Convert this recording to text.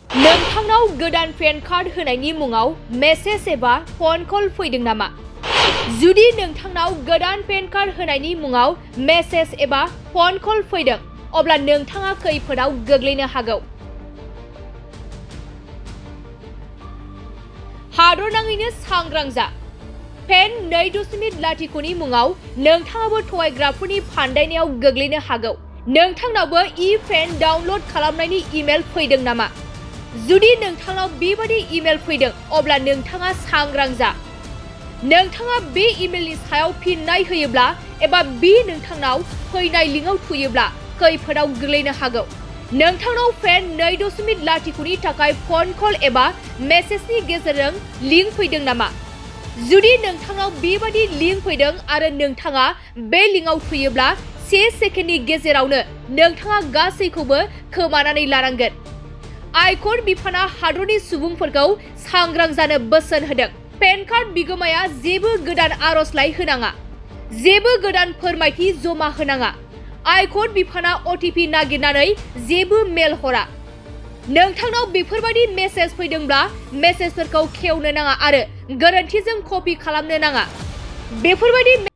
नोंथांनाव गोदान PAN card होनायनि मुङाव मेसेज एबा फन कल फैदों नामा? जुदि नोंथांनाव गोदान पेन कार्ड होनायनि मुङाव मेसेज एबा फन कल फैदों, अब्ला नोंथाङा खैफोदाव गोग्लैनो हागौ। हादरनाङैनो सांग्रां जा। पेन 2.0 नि मुङाव नोंथाङाबो थगायग्राफोरनि फान्दायनायाव गोग्लैनो हागौ। नोंथांनावबो ई-पेन डाउनल'ड खालामनायनि इमेल फैदों नामा? जुदि नोंथांनाव बेबादि इमेल फैदों, अब्ला नोंथाङा सांग्रां जा। नोंथाङा बे इमेलनि सायाव फिननाय होयोब्ला एबा बे नोंथांनाव फैनाय लिंकआव थुयोब्ला खैफोदाव गोग्लैनो हागौ। नोंथांनाव पेन 2.0 नि थाखाय फन कल एबा मेसेजनि गेजेरजों लिंक फैदों नामा? जुदि नोंथांनाव बेबादि लिंक फैदों आरो नोंथाङा बे लिंकआव थुयोब्ला 1 सेकेन्डनि गेजेरावनो नोंथाङा गासैखौबो खोमानानै लानांगोन। आयकर बिफाना हादरनि सुबुंफोरखौ सांग्रां जानो बोसोन होदों। पेन कार्ड बिगोमाया जेबो गोदान आर'जलाइ होनाङा, जेबो गोदान फोरमायथि जमा होनाङा। आयकर बिफाना OTP नागिरनानै जेबो मेल हरा। नोंथांनाव बेफोरबायदि मेसेज फैदोंब्ला मेसेजफोरखौ खेवनो नाङा आरो गोरोन्थिजों कपि खालामनो नाङा। बेफोरबायदि